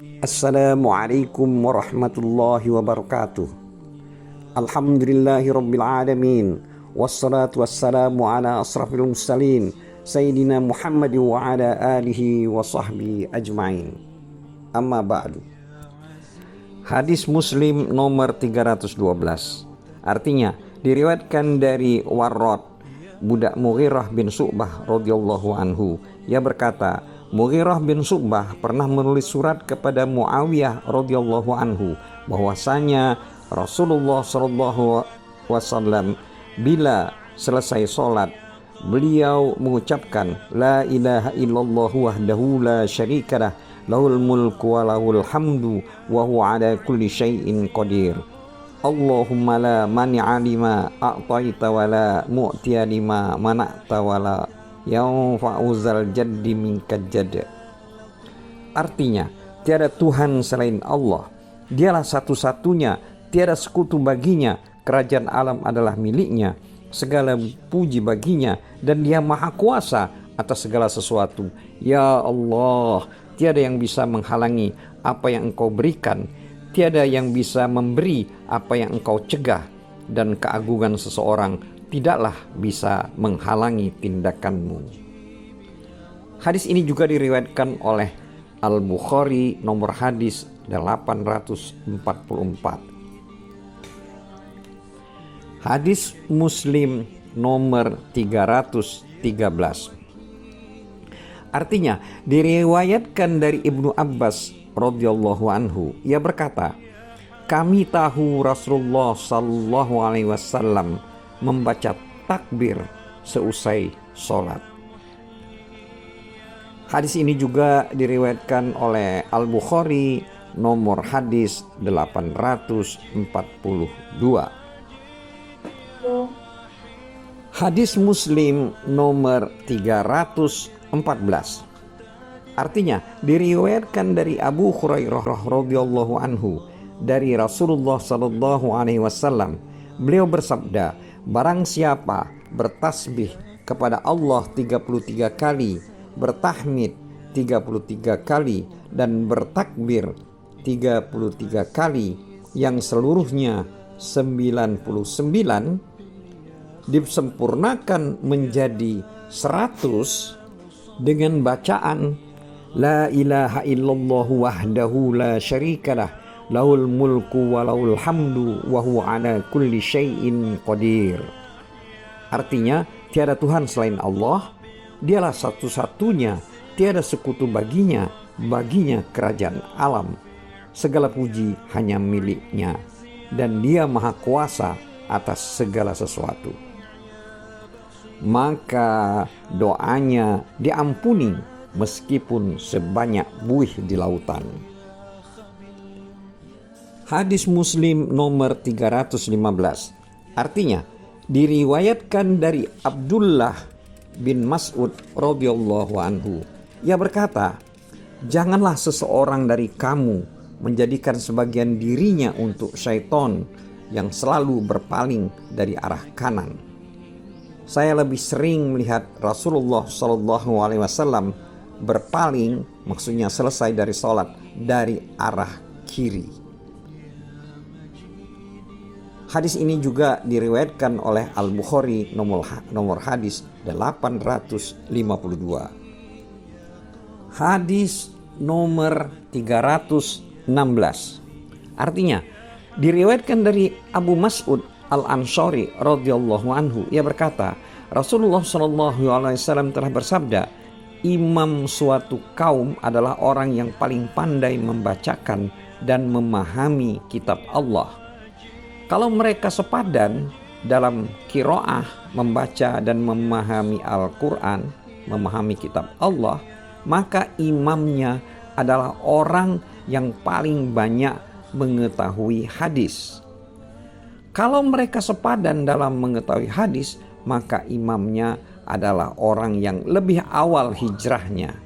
Assalamualaikum warahmatullahi wabarakatuh. Alhamdulillahi rabbil alamin. Wassalatu wassalamu ala asrafil mursalin Sayyidina Muhammad wa ala alihi wa sahbihi ajma'in. Amma ba'du. Hadis Muslim nomor 312. Artinya diriwayatkan dari Warrad budak Mughirah bin Syu'bah radhiyallahu anhu. Ia berkata, Mughirah bin Syu'bah pernah menulis surat kepada Muawiyah radhiyallahu anhu bahwasanya Rasulullah sallallahu wasallam bila selesai sholat beliau mengucapkan la ilaha illallah wahdahu la syarikalah lahul mulku wa lahul hamdu wa huwa ala kulli syai'in qadir. Allahumma la mani'a lima a'taita wa la mu'tiya lima mana'ta wa la yanfa'u zal jaddi minkal jadd. Artinya, tiada Tuhan selain Allah. Dialah satu-satunya, tiada sekutu baginya. Kerajaan alam adalah miliknya. Segala puji baginya dan Dia Maha Kuasa atas segala sesuatu. Ya Allah, tiada yang bisa menghalangi apa yang Engkau berikan. Tiada yang bisa memberi apa yang Engkau cegah, dan keagungan seseorang tidaklah bisa menghalangi tindakanmu. Hadis ini juga diriwayatkan oleh Al-Bukhari nomor hadis 844. Hadis Muslim nomor 313. Artinya diriwayatkan dari Ibnu Abbas radhiyallahu anhu, ia berkata, kami tahu Rasulullah sallallahu alaihi wasallam membaca takbir seusai sholat. Hadis ini juga diriwayatkan oleh Al-Bukhari nomor hadis 842. Hadis Muslim nomor 314. Artinya diriwayatkan dari Abu Hurairah radhiyallahu anhu dari Rasulullah sallallahu alaihi wasallam, beliau bersabda, barang siapa bertasbih kepada Allah 33 kali, bertahmid 33 kali dan bertakbir 33 kali, yang seluruhnya 99 disempurnakan menjadi 100 dengan bacaan la ilaha illallah wahdahu la syarikalah lahul mulku wa lahul hamdu wa huwa ala kulli syai'in qadir. Artinya tiada Tuhan selain Allah, Dialah satu-satunya, tiada sekutu baginya kerajaan alam. Segala puji hanya miliknya dan Dia Maha Kuasa atas segala sesuatu. Maka doanya diampuni meskipun sebanyak buih di lautan. Hadis Muslim nomor 315. Artinya diriwayatkan dari Abdullah bin Mas'ud radhiyallahu anhu. Ia berkata, janganlah seseorang dari kamu menjadikan sebagian dirinya untuk syaitan yang selalu berpaling dari arah kanan. Saya lebih sering melihat Rasulullah sallallahu alaihi wasallam berpaling, maksudnya selesai dari sholat, dari arah kiri. Hadis ini juga diriwayatkan oleh Al-Bukhari nomor hadis 852. Hadis nomor 316. Artinya diriwayatkan dari Abu Mas'ud Al-Ansari radhiyallahu anhu. Ia berkata, Rasulullah sallallahu alaihi wasallam telah bersabda, imam suatu kaum adalah orang yang paling pandai membacakan dan memahami kitab Allah. Kalau mereka sepadan dalam qiraah, membaca dan memahami Al-Quran, memahami kitab Allah, maka imamnya adalah orang yang paling banyak mengetahui hadis. Kalau mereka sepadan dalam mengetahui hadis, maka imamnya adalah orang yang lebih awal hijrahnya.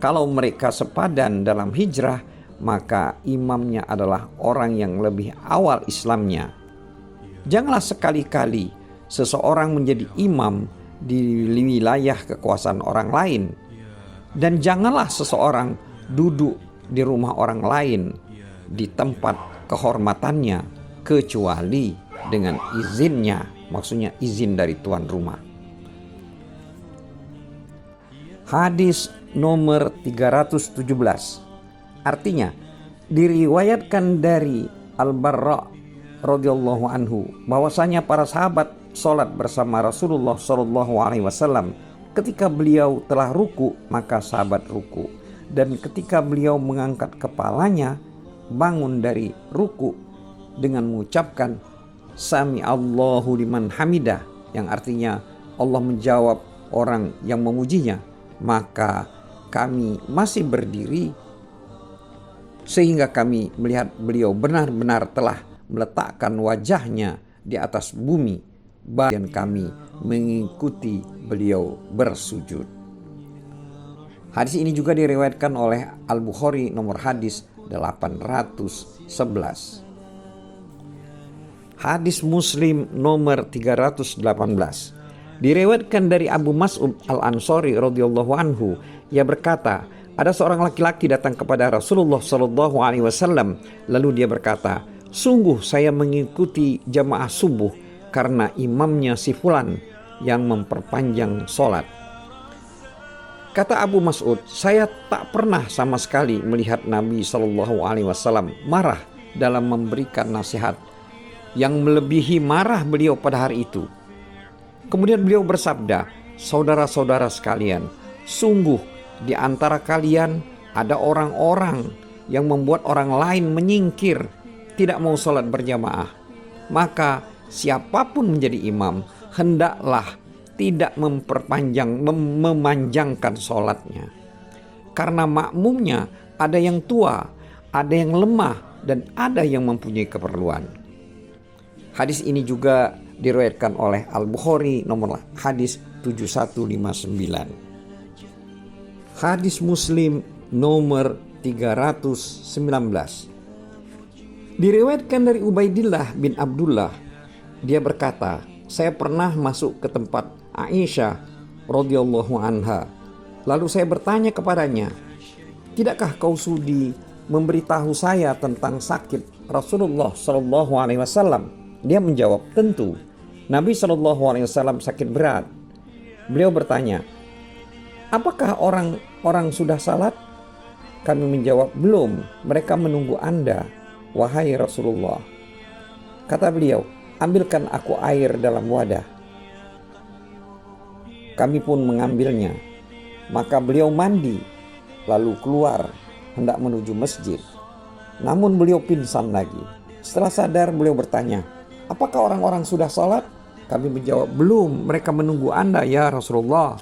Kalau mereka sepadan dalam hijrah, maka imamnya adalah orang yang lebih awal Islamnya. Janganlah sekali-kali seseorang menjadi imam di wilayah kekuasaan orang lain, dan janganlah seseorang duduk di rumah orang lain di tempat kehormatannya kecuali dengan izinnya, maksudnya izin dari tuan rumah. Hadis nomor 317, artinya diriwayatkan dari Al-Barra radhiyallahu anhu bahwasanya para sahabat sholat bersama Rasulullah Shallallahu Alaihi Wasallam. Ketika beliau telah ruku, maka sahabat ruku, dan ketika beliau mengangkat kepalanya bangun dari ruku dengan mengucapkan Sami Allahu liman hamidah, yang artinya Allah menjawab orang yang memujinya, maka kami masih berdiri sehingga kami melihat beliau benar-benar telah meletakkan wajahnya di atas bumi, dan kami mengikuti beliau bersujud. Hadis ini juga diriwayatkan oleh Al-Bukhari nomor hadis 811. Hadis Muslim nomor 318 diriwayatkan dari Abu Mas'ud Al-Ansari radhiyallahu anhu. Ia berkata, ada seorang laki-laki datang kepada Rasulullah Shallallahu Alaihi Wasallam, lalu dia berkata, sungguh saya mengikuti jamaah subuh karena imamnya si fulan yang memperpanjang sholat. Kata Abu Mas'ud, saya tak pernah sama sekali melihat Nabi Shallallahu Alaihi Wasallam marah dalam memberikan nasihat yang melebihi marah beliau pada hari itu. Kemudian beliau bersabda, saudara-saudara sekalian, sungguh di antara kalian ada orang-orang yang membuat orang lain menyingkir, tidak mau sholat berjamaah. Maka siapapun menjadi imam, hendaklah tidak memanjangkan sholatnya. Karena makmumnya ada yang tua, ada yang lemah, dan ada yang mempunyai keperluan. Hadis ini juga diriwayatkan oleh Al-Bukhari nomor hadis 7159. Hadis Muslim nomor 319 diriwayatkan dari Ubaidillah bin Abdullah. Dia berkata, saya pernah masuk ke tempat Aisyah radhiyallahu anha. Lalu saya bertanya kepadanya, tidakkah kau sudi memberitahu saya tentang sakit Rasulullah Shallallahu Alaihi Wasallam? Dia menjawab, tentu. Nabi Shallallahu Alaihi Wasallam sakit berat. Beliau bertanya, apakah orang-orang sudah salat? Kami menjawab, belum. Mereka menunggu Anda, wahai Rasulullah. Kata beliau, ambilkan aku air dalam wadah. Kami pun mengambilnya. Maka beliau mandi, lalu keluar hendak menuju masjid. Namun beliau pingsan lagi. Setelah sadar beliau bertanya, apakah orang-orang sudah sholat? Kami menjawab, belum, mereka menunggu Anda ya Rasulullah.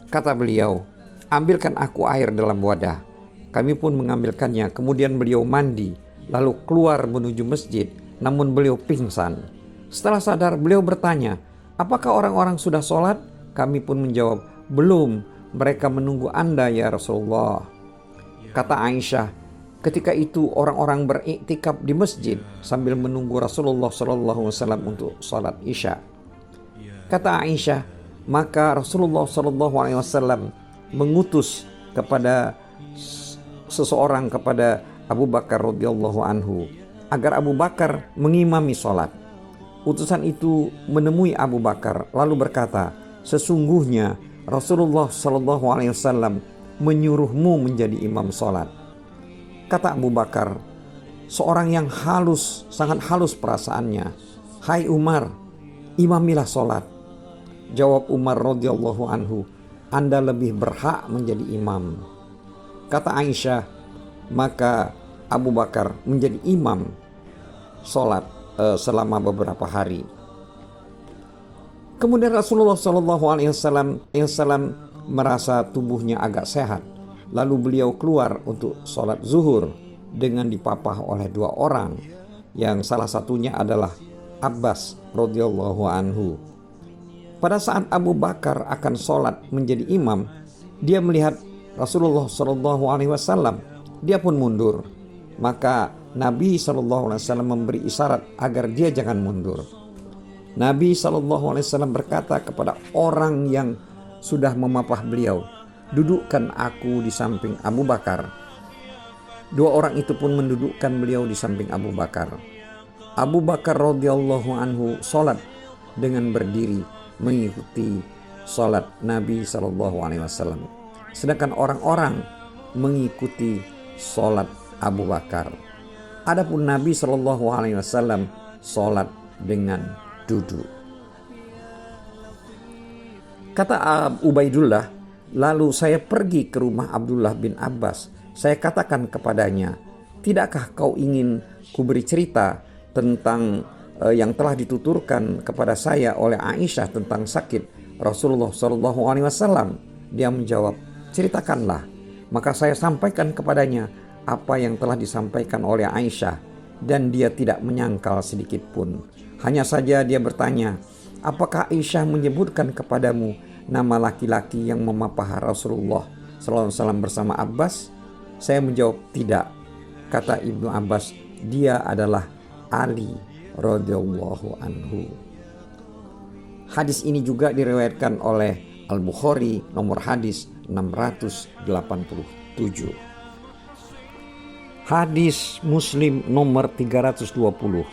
Kata beliau, ambilkan aku air dalam wadah. Kami pun mengambilkannya, kemudian beliau mandi, lalu keluar menuju masjid, namun beliau pingsan. Setelah sadar beliau bertanya, apakah orang-orang sudah sholat? Kami pun menjawab, belum, mereka menunggu Anda ya Rasulullah. Kata Aisyah, ketika itu orang-orang beriktikaf di masjid sambil menunggu Rasulullah SAW untuk sholat Isya. Kata Aisyah, maka Rasulullah SAW mengutus kepada seseorang kepada Abu Bakar radhiyallahu anhu agar Abu Bakar mengimami sholat. Utusan itu menemui Abu Bakar lalu berkata, sesungguhnya Rasulullah SAW menyuruhmu menjadi imam sholat. Kata Abu Bakar, seorang yang halus, sangat halus perasaannya, hai Umar, imamilah sholat. Jawab Umar radhiyallahu anhu, Anda lebih berhak menjadi imam. Kata Aisyah, maka Abu Bakar menjadi imam sholat selama beberapa hari. Kemudian Rasulullah SAW merasa tubuhnya agak sehat. Lalu beliau keluar untuk sholat zuhur dengan dipapah oleh dua orang, yang salah satunya adalah Abbas radhiyallahu anhu. Pada saat Abu Bakar akan sholat menjadi imam, dia melihat Rasulullah SAW. Dia pun mundur. Maka Nabi SAW memberi isyarat agar dia jangan mundur. Nabi SAW berkata kepada orang yang sudah memapah beliau, dudukkan aku di samping Abu Bakar. Dua orang itu pun mendudukkan beliau di samping Abu Bakar. Abu Bakar radhiyallahu anhu sholat dengan berdiri mengikuti sholat Nabi SAW. Sedangkan orang-orang mengikuti sholat Abu Bakar. Adapun Nabi SAW sholat dengan duduk. Kata Ubaidullah, lalu saya pergi ke rumah Abdullah bin Abbas. Saya katakan kepadanya, tidakkah kau ingin kuberi cerita tentang yang telah dituturkan kepada saya oleh Aisyah tentang sakit Rasulullah SAW? Dia menjawab, ceritakanlah. Maka saya sampaikan kepadanya apa yang telah disampaikan oleh Aisyah, dan dia tidak menyangkal sedikit pun. Hanya saja dia bertanya, apakah Aisyah menyebutkan kepadamu nama laki-laki yang memapah Rasulullah SAW bersama Abbas? Saya menjawab, tidak. Kata Ibnu Abbas, dia adalah Ali radhiyallahu anhu. Hadis ini juga diriwayatkan oleh Al-Bukhari nomor hadis 687. Hadis Muslim nomor 320.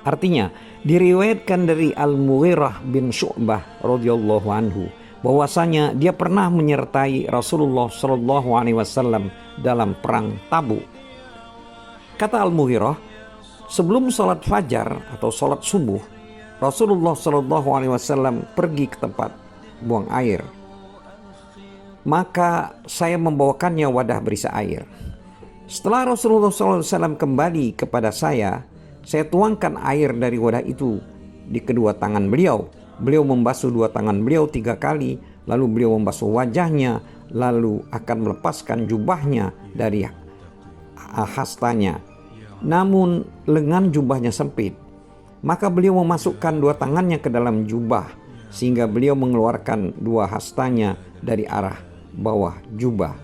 Artinya, diriwayatkan dari Al-Mughirah bin Syu'bah radhiyallahu anhu bahwasanya dia pernah menyertai Rasulullah SAW dalam perang Tabuk. Kata Al-Mughirah, sebelum sholat fajar atau sholat subuh, Rasulullah SAW pergi ke tempat buang air. Maka saya membawakannya wadah berisi air. Setelah Rasulullah SAW kembali kepada saya tuangkan air dari wadah itu di kedua tangan beliau. Beliau membasuh dua tangan beliau 3 kali, lalu beliau membasuh wajahnya, lalu akan melepaskan jubahnya dari hastanya. Namun lengan jubahnya sempit. Maka beliau memasukkan dua tangannya ke dalam jubah, sehingga beliau mengeluarkan dua hastanya dari arah bawah jubah.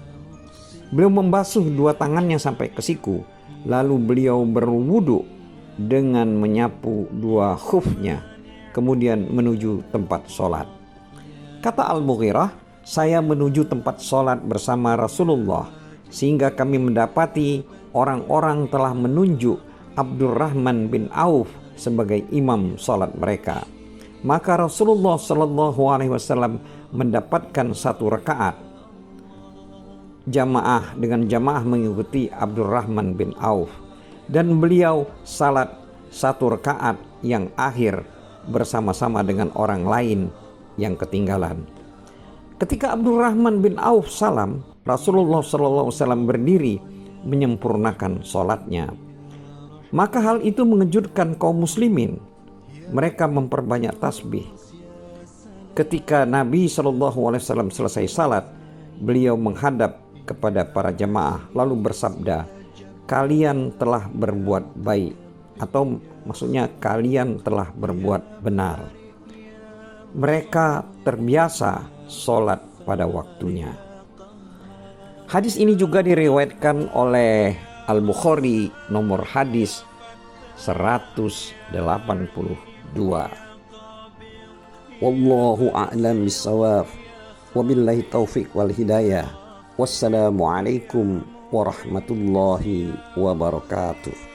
Beliau membasuh dua tangannya sampai ke siku, lalu beliau berwudu dengan menyapu dua khufnya, kemudian menuju tempat sholat. Kata Al-Mughirah, saya menuju tempat sholat bersama Rasulullah, sehingga kami mendapati orang-orang telah menunjuk Abdurrahman bin Auf sebagai imam sholat mereka. Maka Rasulullah SAW mendapatkan 1 rakaat jamaah dengan jamaah mengikuti Abdurrahman bin Auf, dan beliau salat 1 rakaat yang akhir bersama-sama dengan orang lain yang ketinggalan. Ketika Abdurrahman bin Auf salam, Rasulullah SAW berdiri menyempurnakan sholatnya. Maka hal itu mengejutkan kaum muslimin. Mereka memperbanyak tasbih. Ketika Nabi SAW selesai salat, beliau menghadap kepada para jamaah lalu bersabda, kalian telah berbuat baik, atau maksudnya kalian telah berbuat benar. Mereka terbiasa sholat pada waktunya. Hadis ini juga diriwayatkan oleh Al-Bukhari nomor hadis 182. Wallahu a'lam bissawab. Wabillahi taufiq wal hidayah. Wassalamualaikum warahmatullahi wabarakatuh.